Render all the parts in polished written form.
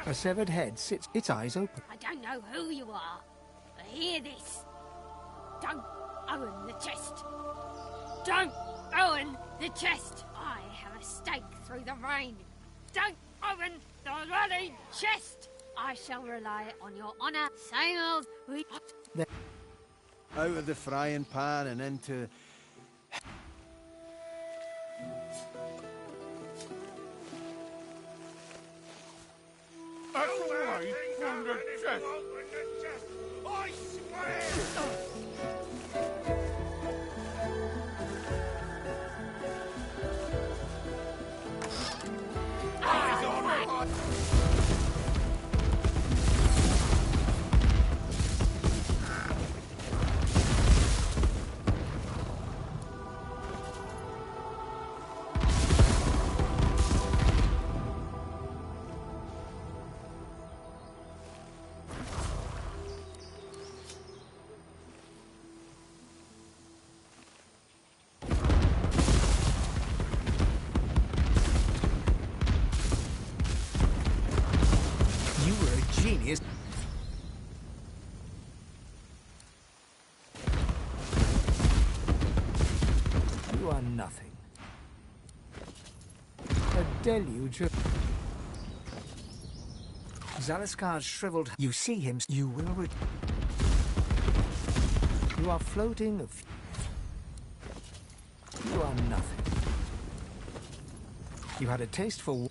A severed head sits, its eyes open. I don't know who you are, but hear this. Don't own the chest. Don't own the chest. I have a stake through the rain. Don't open the bloody chest. I shall rely on your honour, same old... Out of the frying pan and into... Away from the chest! I swear! Genius. You are nothing. A deluge of... Zaliskar's shriveled... You see him, you will... You are floating of... You are nothing. You had a taste for...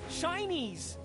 Shinies!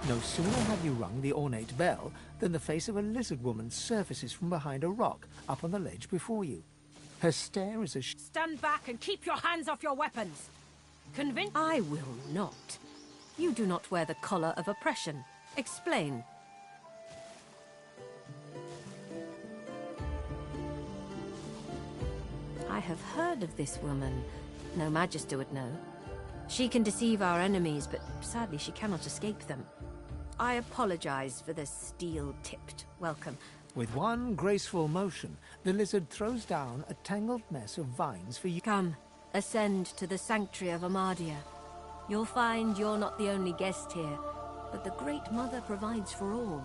No sooner have you rung the ornate bell than the face of a lizard woman surfaces from behind a rock up on the ledge before you. Her stare is a... Stand back and keep your hands off your weapons! Convince... I will not. You do not wear the collar of oppression. Explain. I have heard of this woman. No Magister would know. She can deceive our enemies, but sadly she cannot escape them. I apologize for the steel-tipped welcome. With one graceful motion, the lizard throws down a tangled mess of vines for you. Come, ascend to the sanctuary of Amadia. You'll find you're not the only guest here, but the Great Mother provides for all.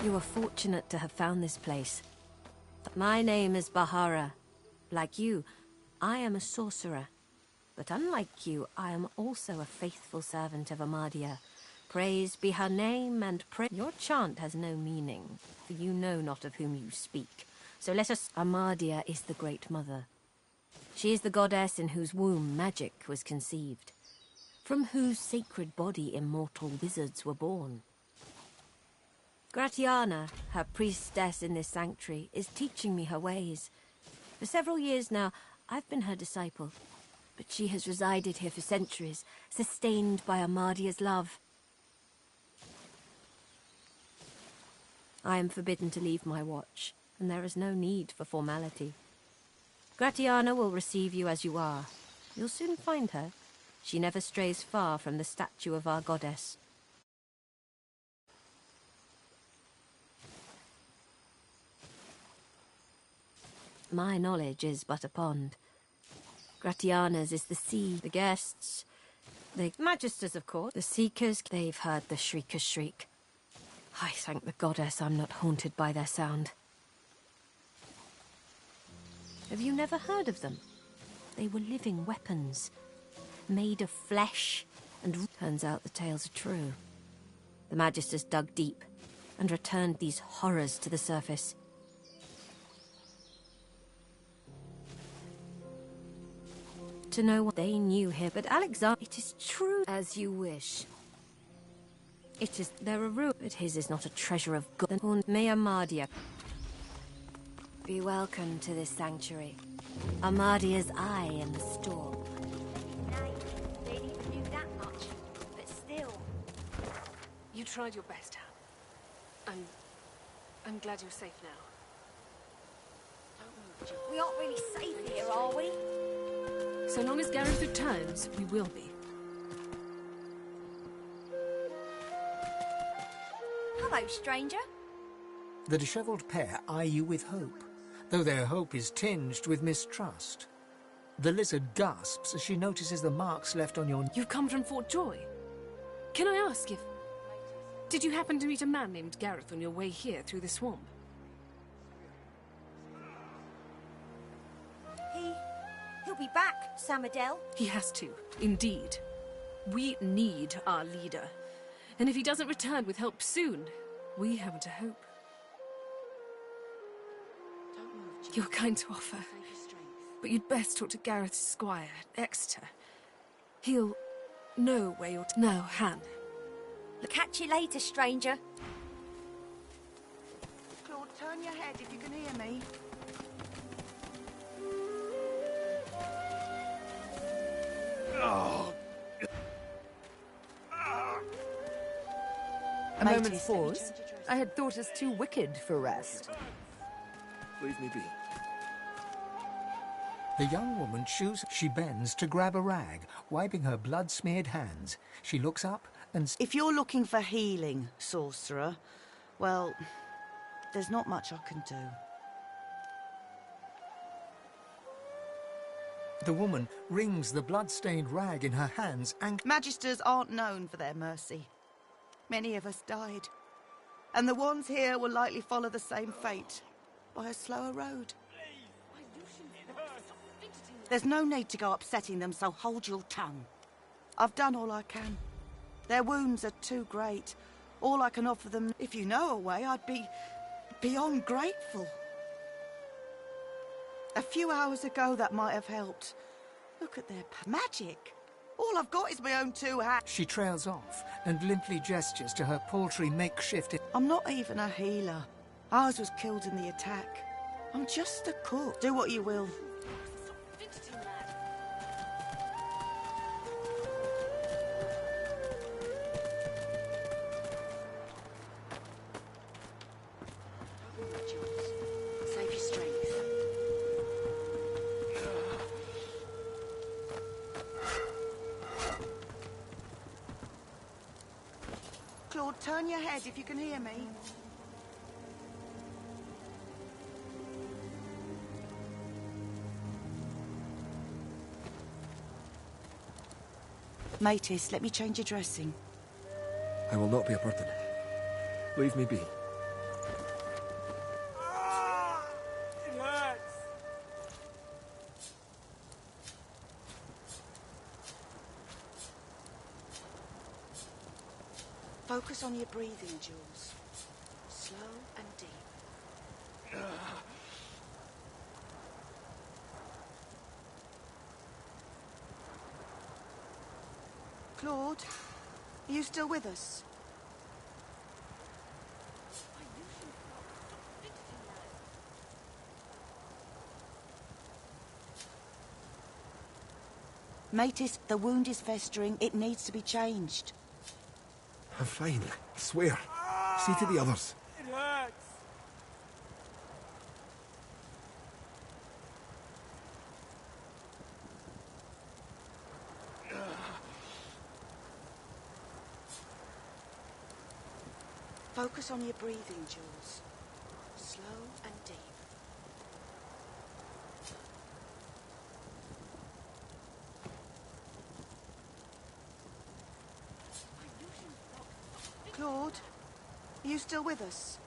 You are fortunate to have found this place. My name is Bahara. Like you, I am a sorcerer. But unlike you, I am also a faithful servant of Amadia. Praised be her name and pray. Your chant has no meaning, for you know not of whom you speak. So let us... Amadia is the Great Mother. She is the goddess in whose womb magic was conceived, from whose sacred body immortal wizards were born. Gratiana, her priestess in this sanctuary, is teaching me her ways. For several years now, I've been her disciple, but she has resided here for centuries, sustained by Amadia's love. I am forbidden to leave my watch, and there is no need for formality. Gratiana will receive you as you are. You'll soon find her. She never strays far from the statue of our goddess. My knowledge is but a pond. Gratiana's is the sea. The guests, the magisters, of course. The seekers, they've heard the shriekers shriek. I thank the goddess I'm not haunted by their sound. Have you never heard of them? They were living weapons, made of flesh, and turns out the tales are true. The magisters dug deep and returned these horrors to the surface. To know what they knew here, but Alexander, it is true as you wish. It is there a ruin, but his is not a treasure of God. May Amadia be welcome to this sanctuary. Amadia's eye in the storm. Nay, they didn't even do that much, but still. You tried your best, Han. I'm glad you're safe now. We aren't really safe here, are we? So long as Gareth returns, we will be. Hello, stranger. The dishevelled pair eye you with hope, though their hope is tinged with mistrust. The lizard gasps as she notices the marks left on your... You've come from Fort Joy. Can I ask if... Did you happen to meet a man named Gareth on your way here through the swamp? He'll be back, Samadel. He has to, indeed. We need our leader. And if he doesn't return with help soon, we haven't a hope. You're kind to offer, but you'd best talk to Gareth's squire, Exeter. He'll know where you're... No, Han. Catch you later, stranger. Claude, turn your head if you can hear me. A moment's pause. I had thought us too wicked for rest. Leave me be. The young woman she bends to grab a rag, wiping her blood-smeared hands. She looks up and... If you're looking for healing, sorcerer, well, there's not much I can do. The woman wrings the blood-stained rag in her hands and... Magisters aren't known for their mercy. Many of us died. And the ones here will likely follow the same fate, by a slower road. There's no need to go upsetting them, so hold your tongue. I've done all I can. Their wounds are too great. All I can offer them, if you know a way, I'd be beyond grateful. A few hours ago, that might have helped. Look at their magic. All I've got is my own two hands. She trails off and limply gestures to her paltry makeshift... I'm not even a healer. Ours was killed in the attack. I'm just a cook. Do what you will. Save your strength. Claude, turn your head if you can hear me. Matis, let me change your dressing. I will not be a burden. Leave me be. Focus on your breathing, Jules. Slow and deep. Claude, are you still with us? Matis, the wound is festering. It needs to be changed. I'm fine, I swear. See to the others. It hurts. Focus on your breathing, Jules. Slow and deep. Claude, are you still with us?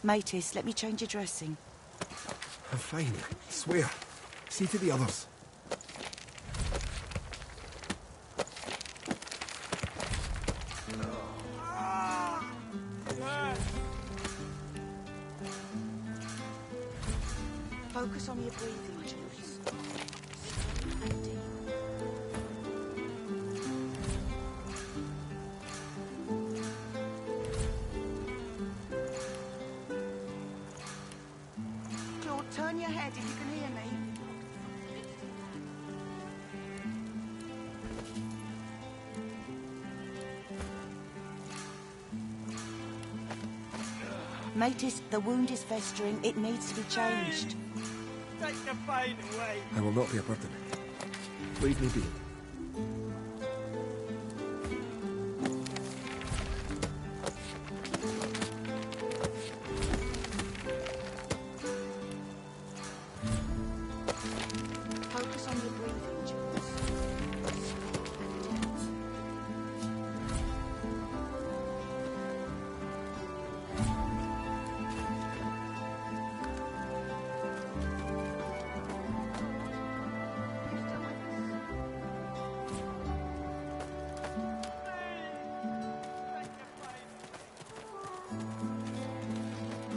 Matis, let me change your dressing. I'm fine, I swear. See to the others. Focus on your breathing, Jules. Slow and deep. Claude, turn your head if you can hear me. Matis, the wound is festering. It needs to be changed. Take the pain away. I will not be a burden. Leave me be. Focus on your breathing, Jules. Slow and deep.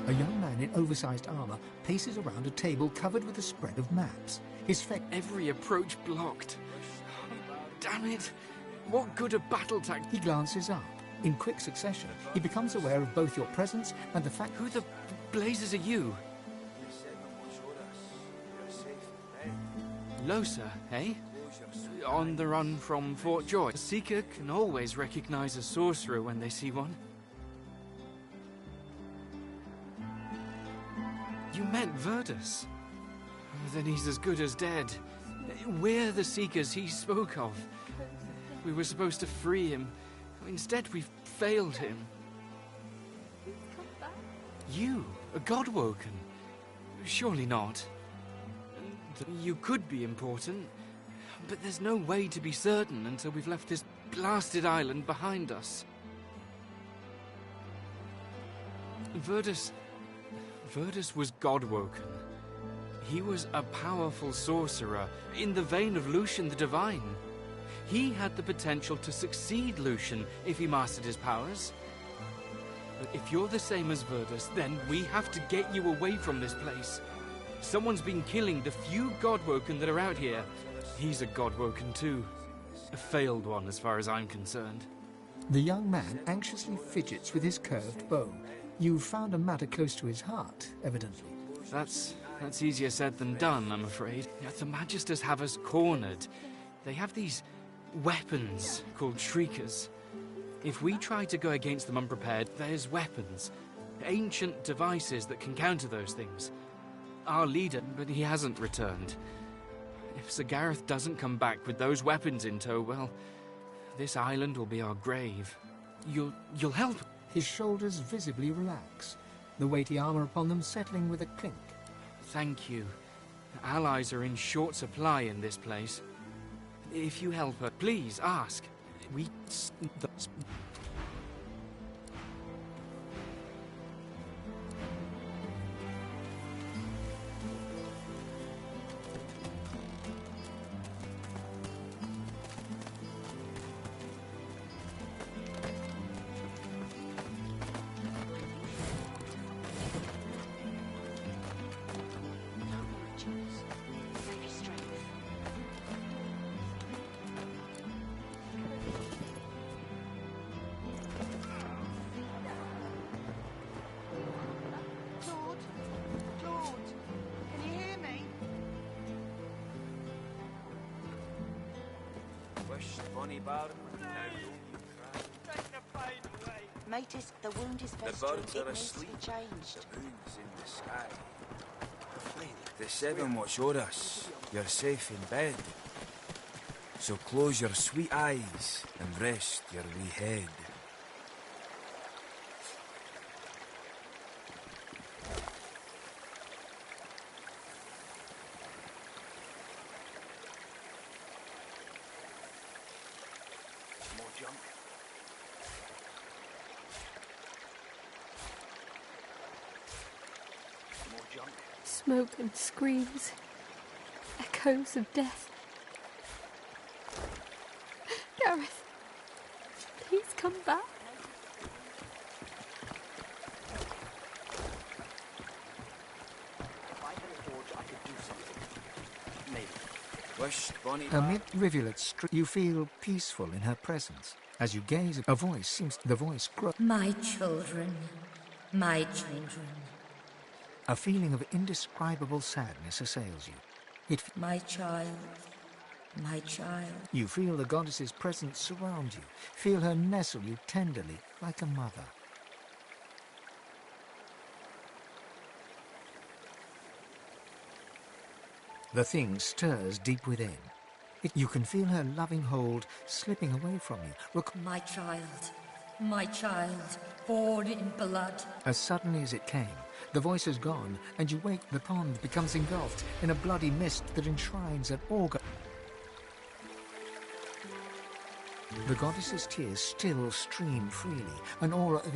A young man in oversized armor paces around a table covered with a spread of maps. His face... Every approach blocked. Damn it! What good are battle tactics? He glances up. In quick succession, he becomes aware of both your presence and the fact... Who the blazes are you? Losa, eh? On the run from Fort Joy. A seeker can always recognize a sorcerer when they see one. You met Verdus. Then he's as good as dead. We're the seekers he spoke of. We were supposed to free him. Instead, we've failed him. You, a Godwoken? Surely not. You could be important, but there's no way to be certain until we've left this blasted island behind us. Verdus was Godwoken. He was a powerful sorcerer, in the vein of Lucian the Divine. He had the potential to succeed Lucian if he mastered his powers. But if you're the same as Verdus, then we have to get you away from this place. Someone's been killing the few Godwoken that are out here. He's a Godwoken too. A failed one as far as I'm concerned. The young man anxiously fidgets with his curved bow. You've found a matter close to his heart, evidently. That's easier said than done, I'm afraid. The Magisters have us cornered. They have these weapons called Shriekers. If we try to go against them unprepared, there's weapons. Ancient devices that can counter those things. Our leader, but he hasn't returned. If Sir Gareth doesn't come back with those weapons in tow, well, this island will be our grave. You'll help? His shoulders visibly relax, the weighty armor upon them settling with a clink. Thank you. Allies are in short supply in this place. If you help her, please ask. Matis, the wound is festering. It needs to be changed. The moon's in the sky. The seven watch o'er us. You're safe in bed. So close your sweet eyes and rest your wee head. More junk. More junk. Smoke and screams. Echoes of death. Gareth, please come back. If I had a forge, I could do something. Maybe. Wish, Bonnie. Amid rivulets, you feel peaceful in her presence. As you gaze, a voice seems... The voice grows. My children. My children. A feeling of indescribable sadness assails you. My child. My child. You feel the goddess's presence surround you. Feel her nestle you tenderly, like a mother. The thing stirs deep within. You can feel her loving hold slipping away from you. My child, born in blood. As suddenly as it came, the voice is gone, and you wake. The pond becomes engulfed in a bloody mist that enshrines an augur. The goddess's tears still stream freely, an aura of...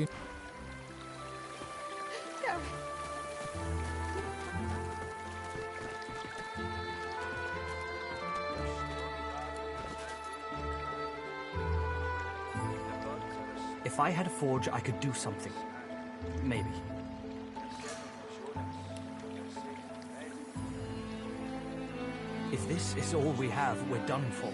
If I had a forge, I could do something. Maybe. If this is all we have, we're done for.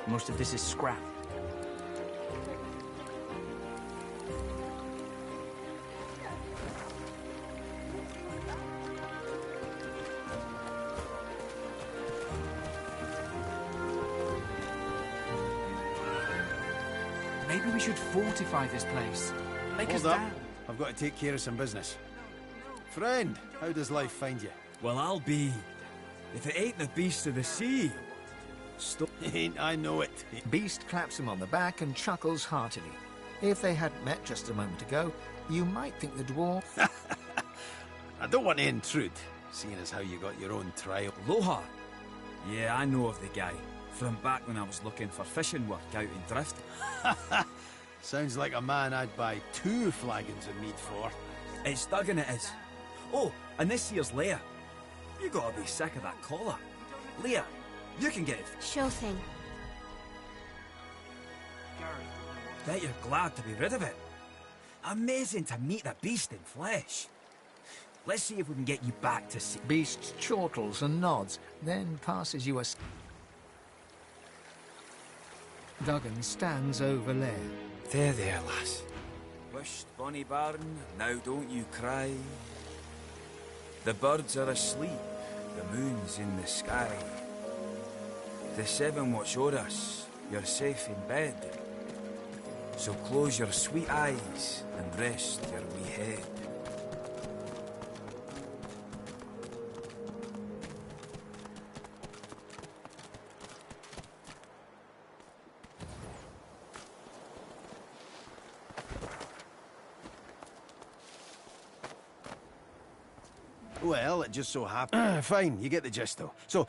Most of this is scrap. Maybe we should fortify this place. Make us Hold up. down. I've got to take care of some business. Friend, how does life find you? Well, I'll be. If it ain't the beast of the sea. Stop. Ain't I know it. Beast claps him on the back and chuckles heartily. If they hadn't met just a moment ago, you might think the dwarf... I don't want to intrude, seeing as how you got your own trial. Loha? Yeah, I know of the guy. From back when I was looking for fishing work out in Drift. Sounds like a man I'd buy 2 flagons of meat for. It's Duggan it is. Oh, and this here's Leia. You gotta be sick of that collar. Leia, you can get it. Sure thing. Bet you're glad to be rid of it. Amazing to meet the beast in flesh. Let's see if we can get you back to sea. Beast chortles and nods, then passes you a... Duggan stands over Lair. There, lass. Wisht, bonny bairn, now don't you cry. The birds are asleep, the moon's in the sky. The seven watch o'er us, you're safe in bed. So close your sweet eyes and rest your wee head. Well, it just so happened. Fine, you get the gist, though. So,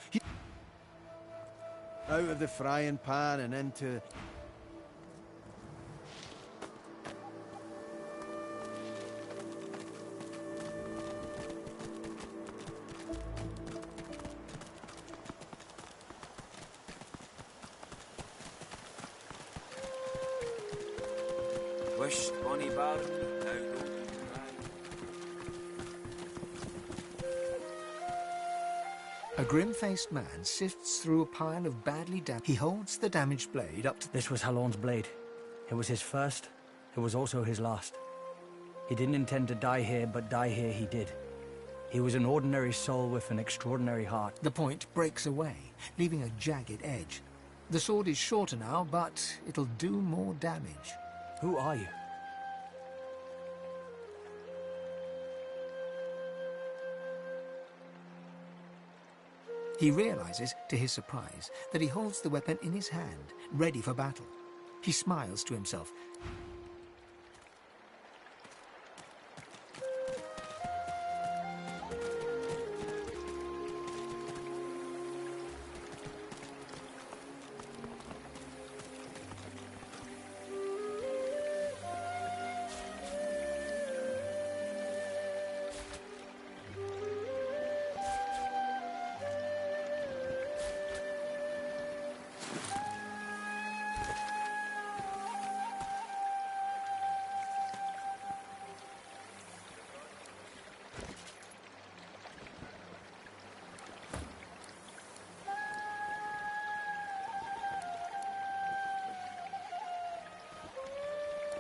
out of the frying pan and into... Wisht, bonny bairn, now don't you cry. A grim-faced man sifts through a pile of badly damaged... He holds the damaged blade up to... This was Halorn's blade. It was his first. It was also his last. He didn't intend to die here, but die here he did. He was an ordinary soul with an extraordinary heart. The point breaks away, leaving a jagged edge. The sword is shorter now, but it'll do more damage. Who are you? He realizes, to his surprise, that he holds the weapon in his hand, ready for battle. He smiles to himself.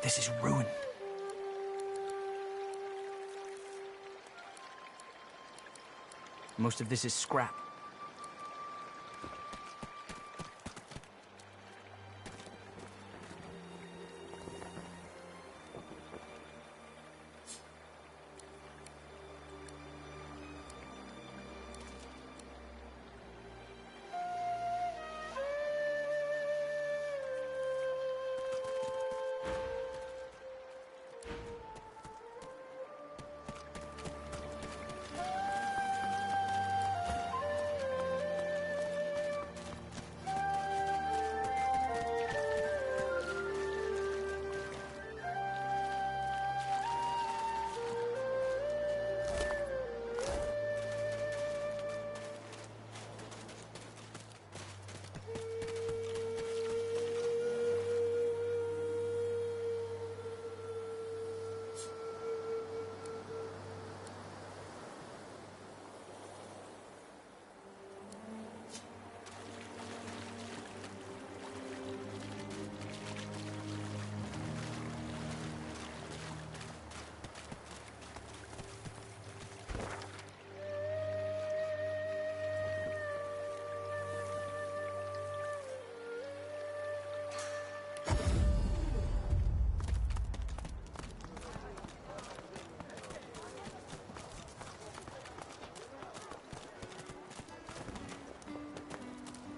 This is ruined. Most of this is scrap.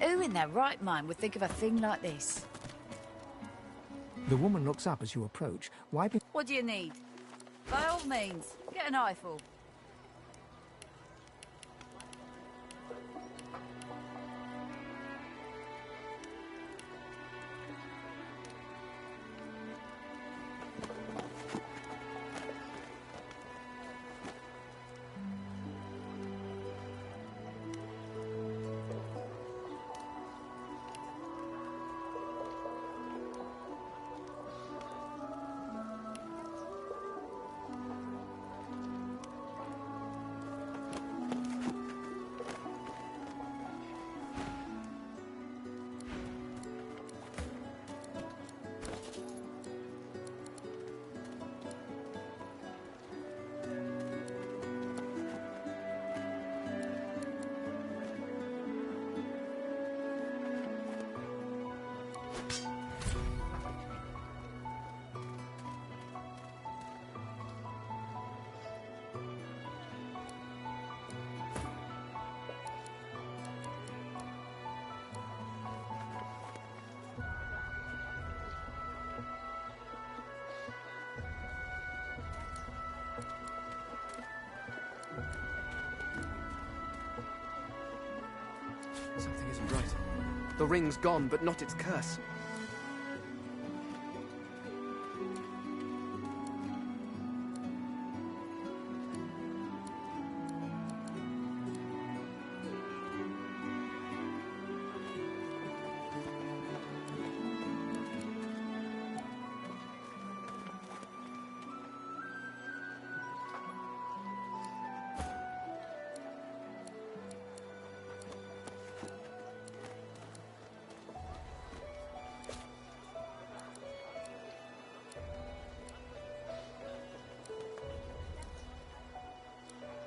Who in their right mind would think of a thing like this? The woman looks up as you approach, wiping... What do you need? By all means, get an eyeful. The ring's gone, but not its curse.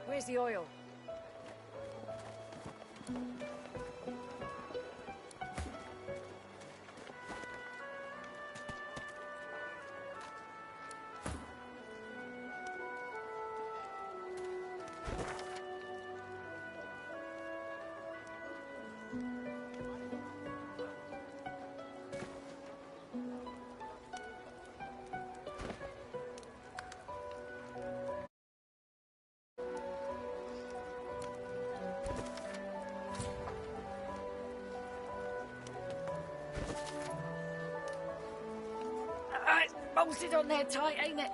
Where's the oil? It's bolted on there tight, ain't it?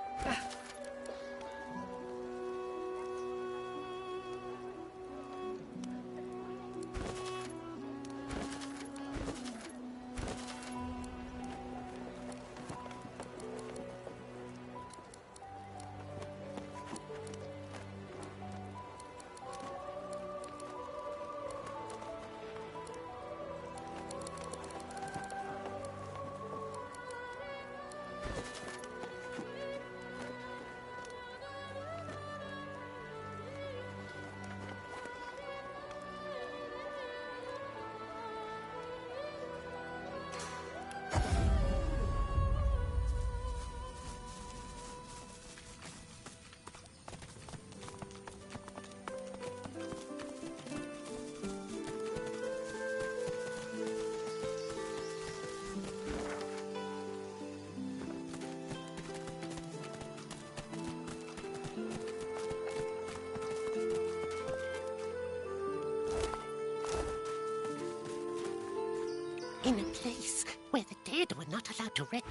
In a place where the dead were not allowed to rest.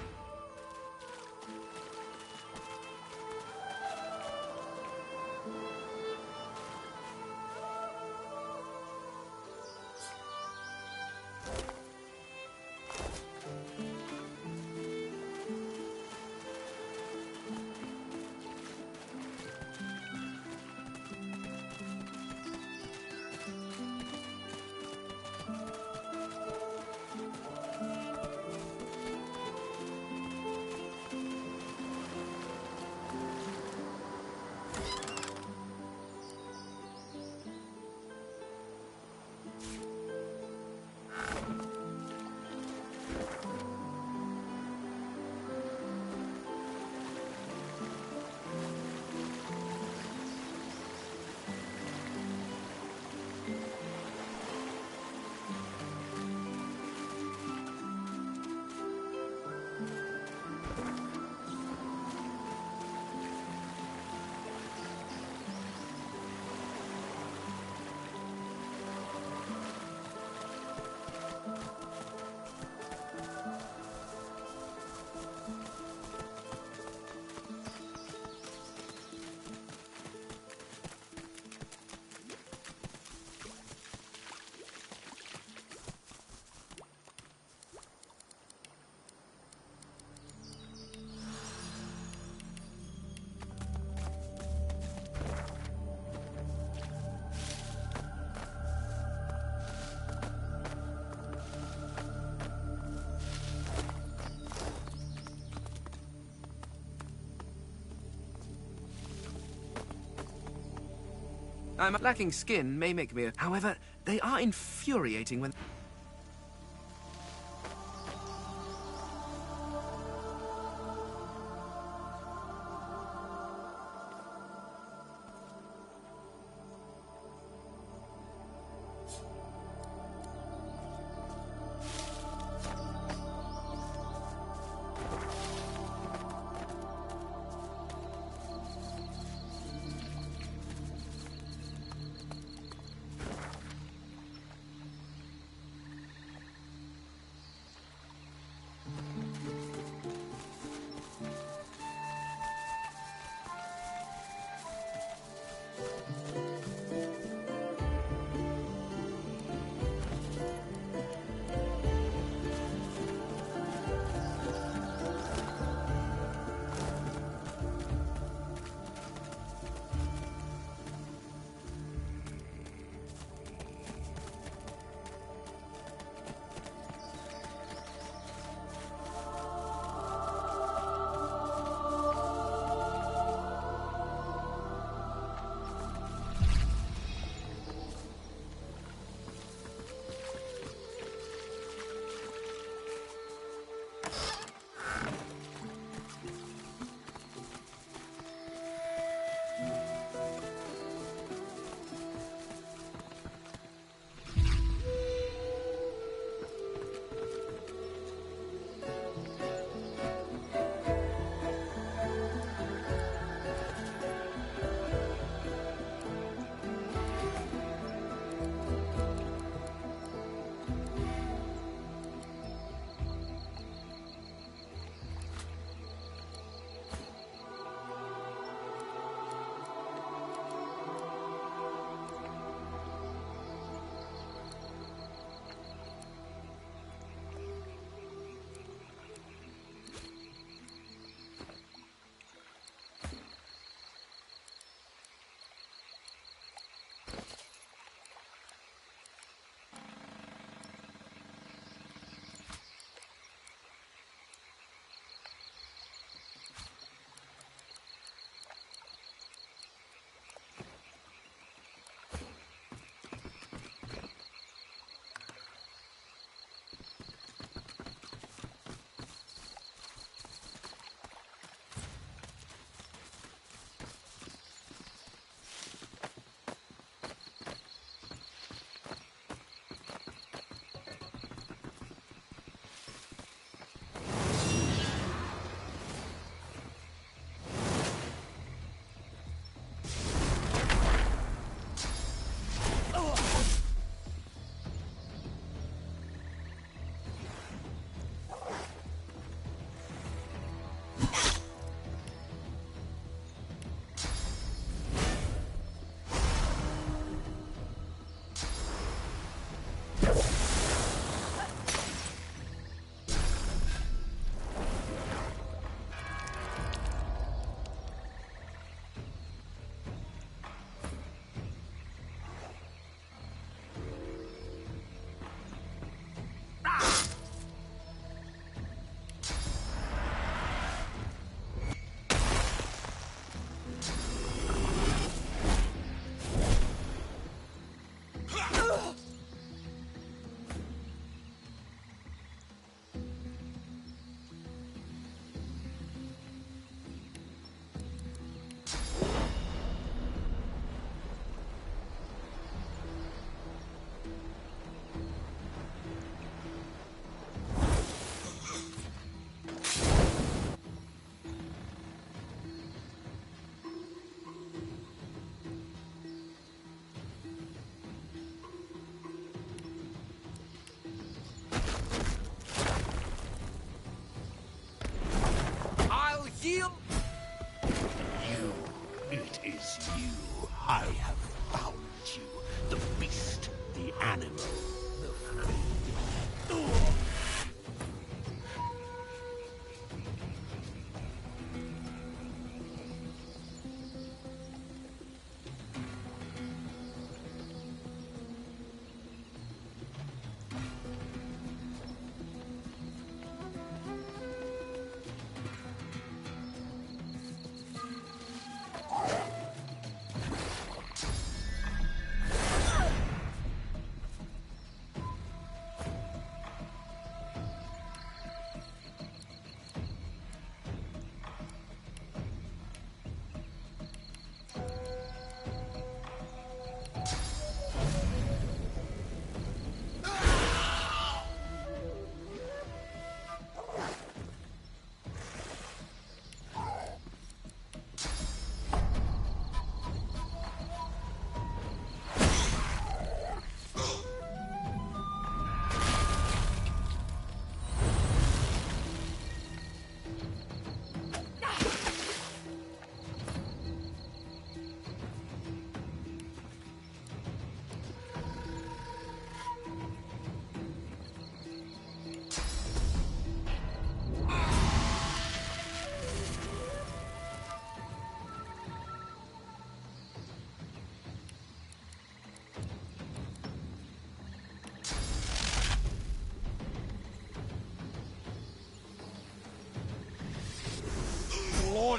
I'm lacking skin may make me a... However, they are infuriating when... Heal! You. It is you. I have found you. The beast, the animal, the fiend.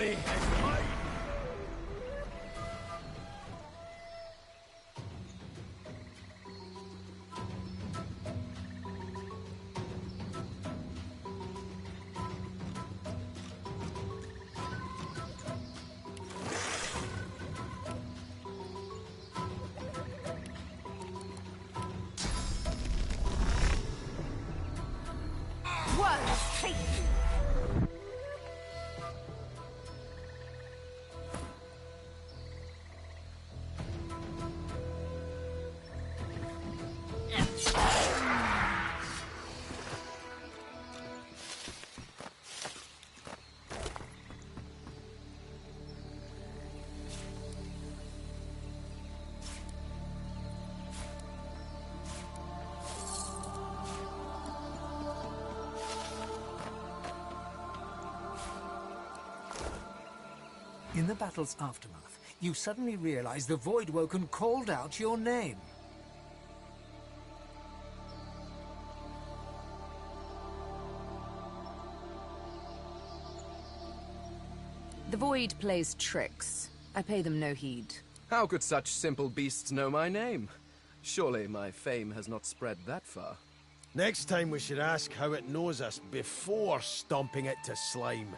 glory is mine! In the battle's aftermath, you suddenly realize the Voidwoken called out your name. The Void plays tricks. I pay them no heed. How could such simple beasts know my name? Surely my fame has not spread that far. Next time we should ask how it knows us before stomping it to slime.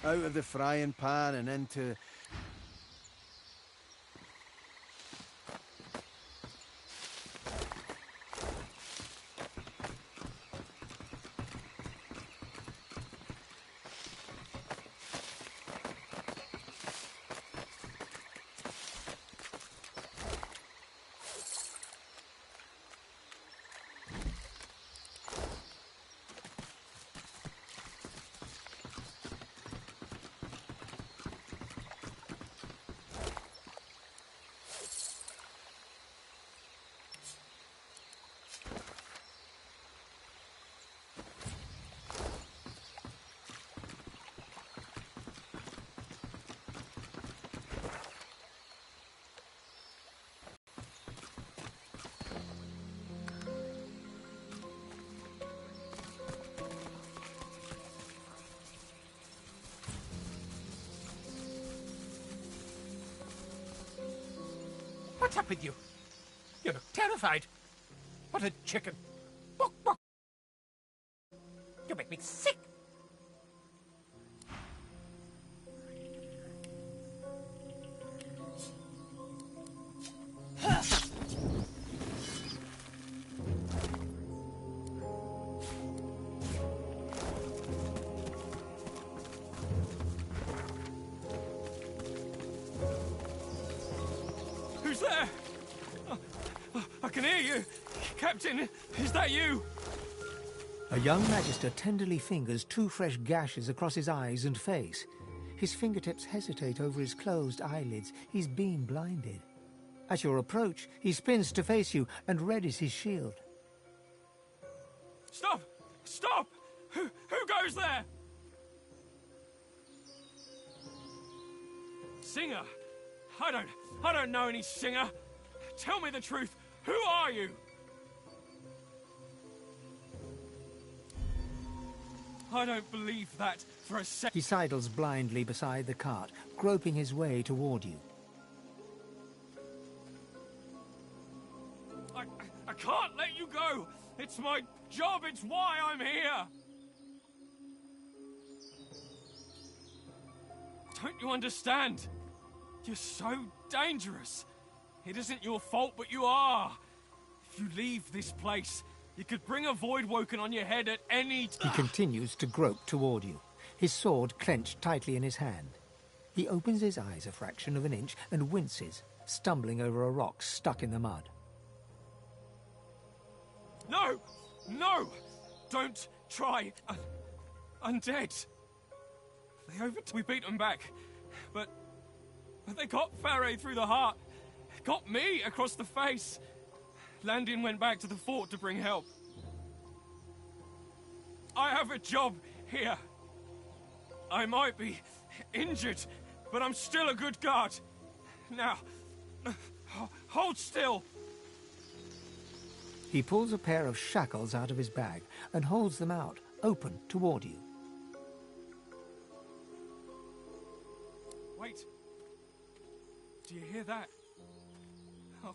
Out of the frying pan and into... What's up with you? You look terrified. What a chicken. Bok, bok. You make me sick. Who's there? I can hear you. Captain, is that you? A young magister tenderly fingers 2 fresh gashes across his eyes and face. His fingertips hesitate over his closed eyelids. He's been blinded. At your approach, he spins to face you and readies his shield. Stop! Stop! Who goes there? Singer? I don't know any singer. Tell me the truth. Who are you? I don't believe that for a second. He sidles blindly beside the cart, groping his way toward you. I can't let you go! It's my job, it's why I'm here! Don't you understand? You're so dangerous. It isn't your fault, but you are. If you leave this place, you could bring a void woken on your head at any time. He continues to grope toward you, his sword clenched tightly in his hand. He opens his eyes a fraction of an inch and winces, stumbling over a rock stuck in the mud. No! No! Don't try! Undead! We beat them back, but they got Faray through the heart, got me across the face. Landin went back to the fort to bring help. I have a job here. I might be injured, but I'm still a good guard. Now, hold still. He pulls a pair of shackles out of his bag and holds them out, open toward you. Wait. Do you hear that? Oh.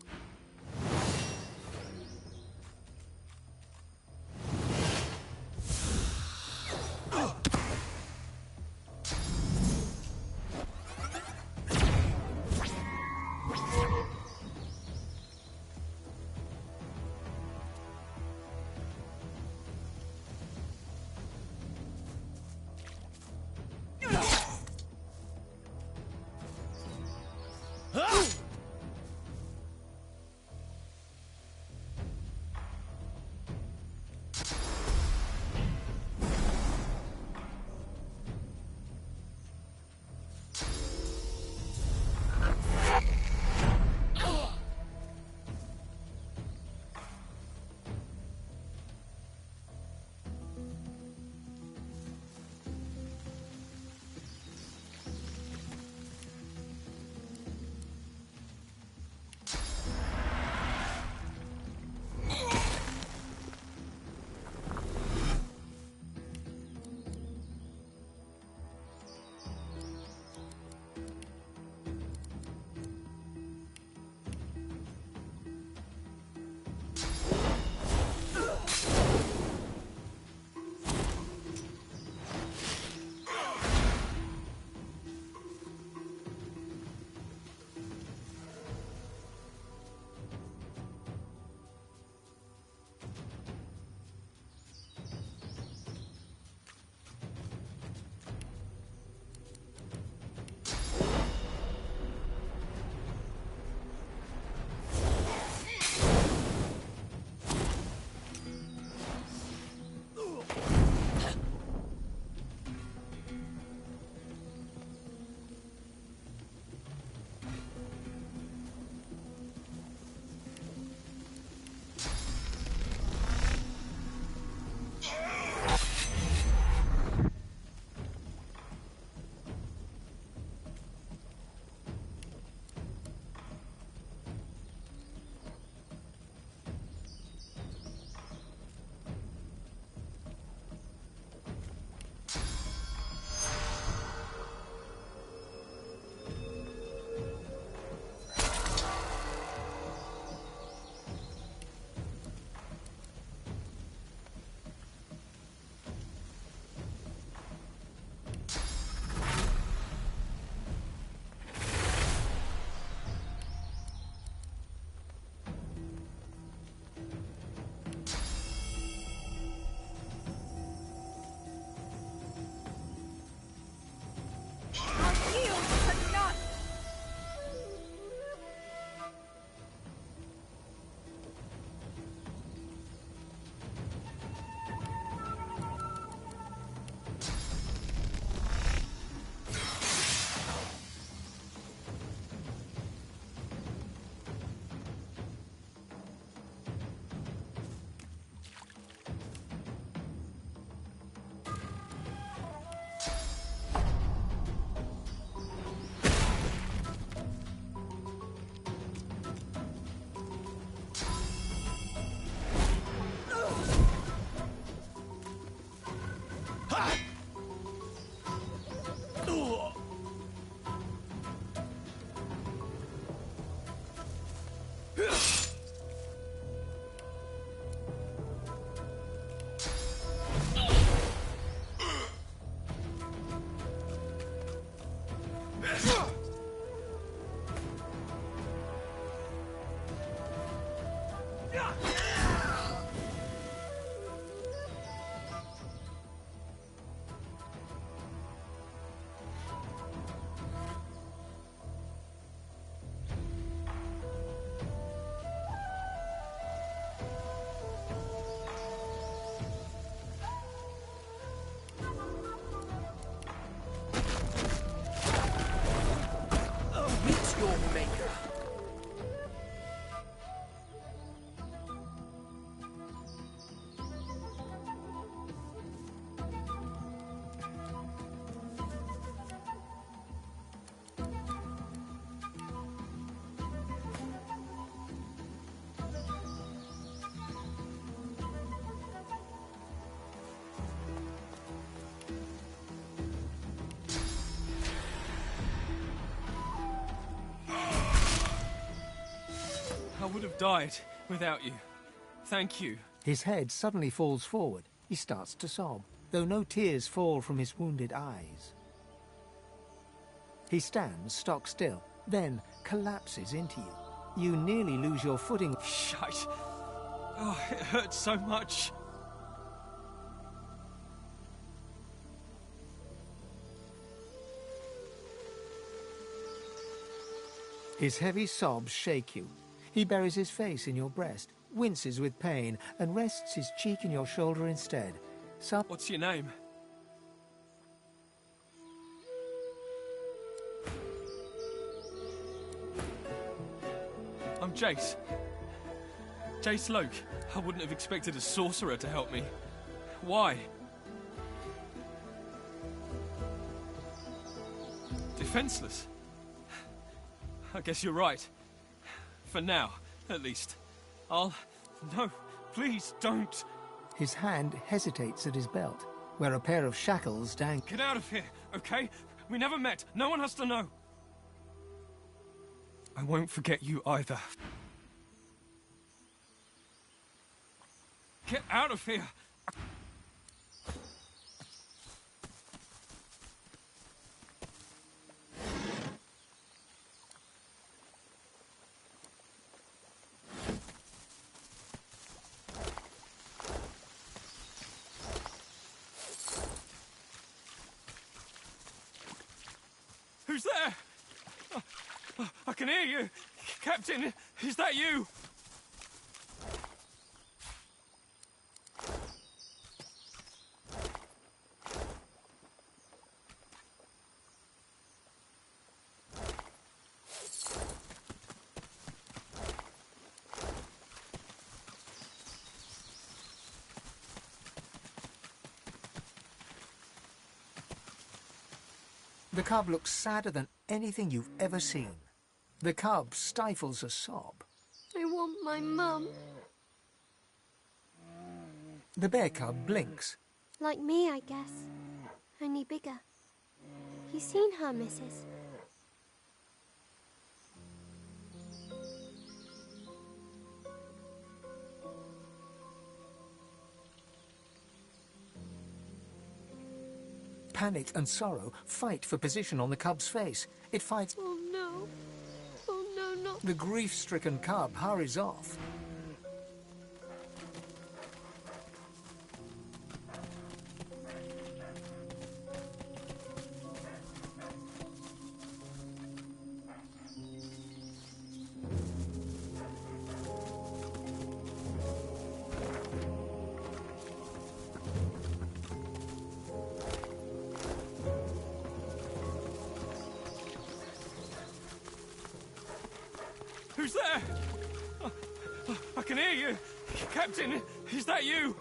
would have died without you. Thank you. His head suddenly falls forward. He starts to sob, though no tears fall from his wounded eyes. He stands stock still, then collapses into you. You nearly lose your footing. Shite. Oh, it hurts so much. His heavy sobs shake you. He buries his face in your breast, winces with pain, and rests his cheek in your shoulder instead. What's your name? I'm Jace. Jace Loke. I wouldn't have expected a sorcerer to help me. Why? Defenseless. I guess you're right. For now, at least. No, please don't. His hand hesitates at his belt, where a pair of shackles dangle. Get out of here, okay? We never met. No one has to know. I won't forget you either. Get out of here! Who's there? I can hear you. Captain, is that you? The cub looks sadder than anything you've ever seen. The cub stifles a sob. I want my mum. The bear cub blinks. Like me, I guess. Only bigger. You seen her, missus? Panic and sorrow fight for position on the cub's face. It fights. Oh no. Oh no, not. The grief-stricken cub hurries off. Who's there? I can hear you. Captain, is that you?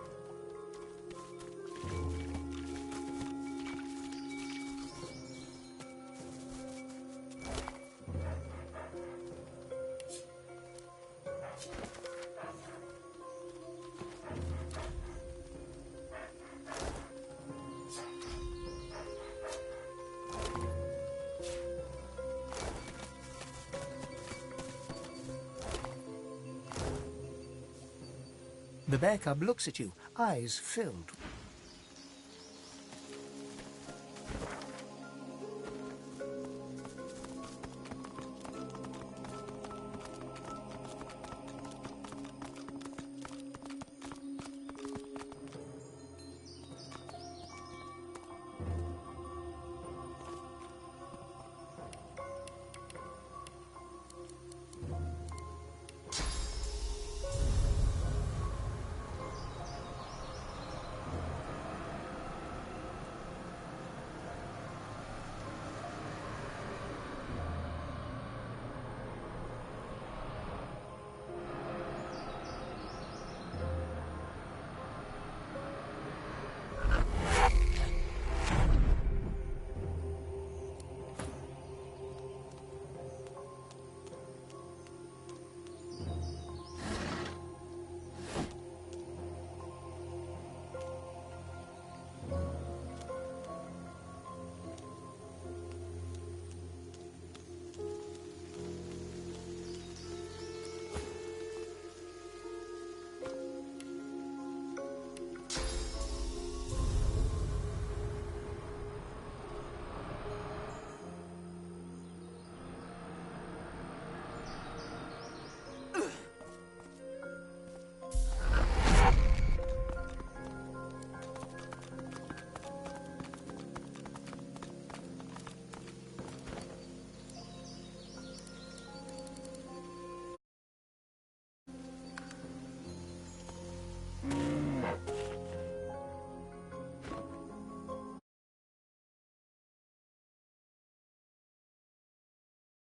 The bear cub looks at you, eyes filled.